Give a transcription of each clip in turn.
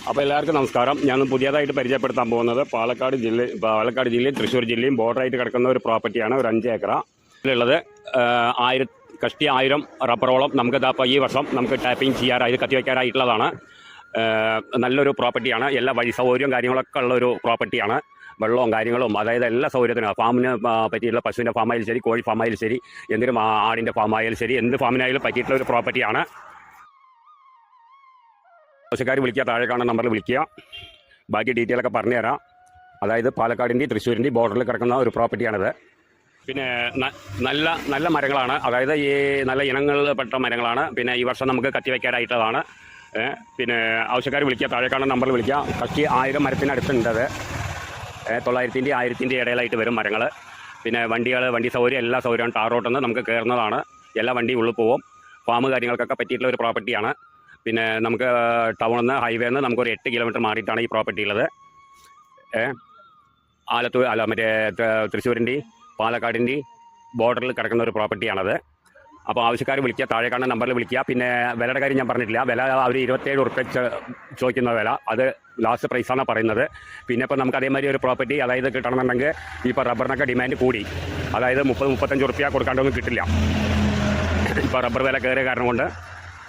അപ്പോൾ എല്ലാവർക്കും നമസ്കാരം. ഞാൻ പുതിയതായിട്ട് പരിചയപ്പെടുത്താൻ പോകുന്നത് പാലക്കാട് ജില്ലയും തൃശ്ശൂർ ജില്ലയും ബോർഡറായിട്ട് കിടക്കുന്ന ഒരു പ്രോപ്പർട്ടിയാണ്. ഒരു 5 ഏക്കറ ഇതിലുള്ളത്. 1000 റബ്ബറോളം നമുക്ക് ഇപ്പോൾ ഈ വർഷം നമുക്ക് ടാപ്പിംഗ് ചെയ്യാറായി കത്തിവയ്ക്കാറായിട്ടുള്ളതാണ്. നല്ലൊരു പ്രോപ്പർട്ടിയാണ്. എല്ലാ വഴി സൗകര്യവും കാര്യങ്ങളൊക്കെ ഉള്ളൊരു പ്രോപ്പർട്ടിയാണ്. വെള്ളവും കാര്യങ്ങളും, അതായത് എല്ലാ സൗകര്യത്തിനും, ഫാമിന് പറ്റിയിട്ടുള്ള പശുവിൻ്റെ ഫാമായാലും ശരി, കോഴി ഫാമായാലും ശരി, എന്തിനും ആടിൻ്റെ ഫാമായാലും ശരി, എന്ത് ഫാമിനായാലും പറ്റിയിട്ടുള്ള ഒരു പ്രോപ്പർട്ടിയാണ്. ആവശ്യക്കാർ വിളിക്കുക, താഴെ കാണുന്ന നമ്പറിൽ വിളിക്കുക. ബാക്കി ഡീറ്റെയിലൊക്കെ പറഞ്ഞുതരാം. അതായത് പാലക്കാടിൻ്റെയും തൃശ്ശൂരിൻ്റെയും ബോർഡറിൽ കിടക്കുന്ന ഒരു പ്രോപ്പർട്ടിയാണിത്. പിന്നെ നല്ല മരങ്ങളാണ്, അതായത് ഈ നല്ല ഇനങ്ങളിൽപ്പെട്ട മരങ്ങളാണ്. പിന്നെ ഈ വർഷം നമുക്ക് കത്തിവയ്ക്കാനായിട്ടുള്ളതാണ്. പിന്നെ ആവശ്യക്കാർ വിളിക്കുക, താഴെ കാണുന്ന നമ്പറിൽ വിളിക്കുക. കഷ്ടി 1000 മരത്തിനടുത്തുണ്ടത്. 900-ൻ്റെ 1000-ൻ്റെ ഇടയിലായിട്ട് വരും മരങ്ങൾ. പിന്നെ വണ്ടി സൗകര്യം, എല്ലാ സൗകര്യവും ടാർ റോട്ടിൽ നിന്ന് നമുക്ക് കയറുന്നതാണ്. എല്ലാ വണ്ടിയും ഉള്ളിൽ പോവും. ഫാം കാര്യങ്ങൾക്കൊക്കെ പറ്റിയിട്ടുള്ള ഒരു പ്രോപ്പർട്ടിയാണ്. പിന്നെ നമുക്ക് ടൗണിൽ നിന്ന്, ഹൈവേ നിന്ന് നമുക്കൊരു 8 കിലോമീറ്റർ മാറിയിട്ടാണ് ഈ പ്രോപ്പർട്ടി ഉള്ളത്. തൃശ്ശൂരിൻ്റെയും പാലക്കാടിൻ്റെയും ബോർഡറിൽ കിടക്കുന്ന ഒരു പ്രോപ്പർട്ടിയാണത്. അപ്പോൾ ആവശ്യക്കാർ വിളിക്കുക, താഴെ കാണുന്ന നമ്പറിൽ വിളിക്കുക. പിന്നെ വിലയുടെ കാര്യം ഞാൻ പറഞ്ഞിട്ടില്ല. വില അവർ 27 ഉറുപ്പ്യ ചോദിക്കുന്ന വില, അത് ലാസ്റ്റ് പ്രൈസാണ് പറയുന്നത്. പിന്നെ ഇപ്പോൾ നമുക്ക് അതേമാതിരി ഒരു പ്രോപ്പർട്ടി അതായത് കിട്ടണമെന്നുണ്ടെങ്കിൽ ഇപ്പോൾ റബ്ബറിനൊക്കെ ഡിമാൻഡ് കൂടി, അതായത് 30-35 ഉറുപ്പ്യ കൊടുക്കാണ്ടൊന്നും കിട്ടില്ല. ഇപ്പോൾ റബ്ബർ വില കയറിയ കാരണം കൊണ്ട്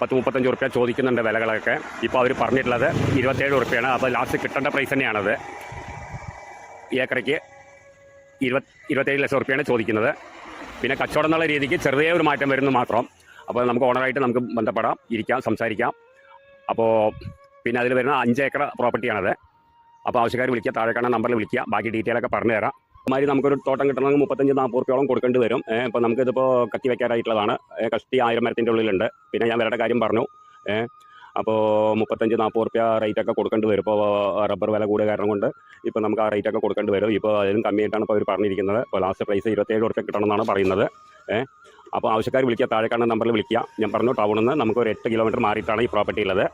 10-35 ഉറുപ്പ്യ ചോദിക്കുന്നുണ്ട് വിലകളൊക്കെ. ഇപ്പോൾ അവർ പറഞ്ഞിട്ടുള്ളത് 27 ഉറുപ്പ്യാണ്. അപ്പോൾ ലാസ്റ്റ് കിട്ടേണ്ട പ്രൈസ് തന്നെയാണത്. ഏക്കറയ്ക്ക് 27 ലക്ഷം ഉറുപ്പ്യാണ് ചോദിക്കുന്നത്. പിന്നെ കച്ചവടം എന്നുള്ള രീതിക്ക് ചെറിയ ഒരു മാറ്റം വരുന്നു മാത്രം. അപ്പോൾ നമുക്ക് ഓണറായിട്ട് നമുക്ക് ബന്ധപ്പെടാം, ഇരിക്കാം, സംസാരിക്കാം. അപ്പോൾ പിന്നെ അതിൽ വരുന്ന 5 ഏക്കർ പ്രോപ്പർട്ടിയാണത്. അപ്പോൾ ആവശ്യക്കാർ വിളിക്കുക, താഴെ കാണുന്ന നമ്പറിൽ വിളിക്കുക. ബാക്കി ഡീറ്റെയിലൊക്കെ പറഞ്ഞു തരാം. അതുമാതിരി നമുക്കൊരു തോട്ടം കിട്ടണമെങ്കിൽ 35-40 ഉറുപ്പ്യോളം കൊടുക്കേണ്ടി വരും. ഇപ്പോൾ നമുക്കിതിപ്പോൾ കത്തി വയ്ക്കാറായിട്ടുള്ളതാണ്. കഷ്ടി 1000 മരത്തിൻ്റെ ഉള്ളിലുണ്ട്. പിന്നെ ഞാൻ വിലയുടെ കാര്യം പറഞ്ഞു. അപ്പോൾ 35-40 ഉറുപ്പ്യ റേറ്റൊക്കെ കൊടുക്കേണ്ടി വരും. ഇപ്പോൾ റബ്ബർ വില കൂടിയ കാരണം കൊണ്ട് ഇപ്പോൾ നമുക്ക് ആ റേറ്റൊക്കെ കൊടുക്കേണ്ടി വരും. ഇപ്പോൾ അതിനും കമ്മിയായിട്ടാണ് ഇപ്പോൾ അവർ പറഞ്ഞിരിക്കുന്നത്. ഇപ്പോൾ ലാസ്റ്റ് പ്രൈസ് 27 ഉറുപ്പ്യ കിട്ടണമെന്നാണ് പറയുന്നത്. അപ്പോൾ ആവശ്യക്കാർ വിളിക്കുക, താഴെ കാണുന്ന നമ്പറിൽ വിളിക്കുക. ഞാൻ പറഞ്ഞു ടൗണിൽ നിന്ന് നമുക്കൊരു 8 കിലോമീറ്റർ മാറിയിട്ടാണ് ഈ പ്രോപ്പർട്ടി ഉള്ളത്.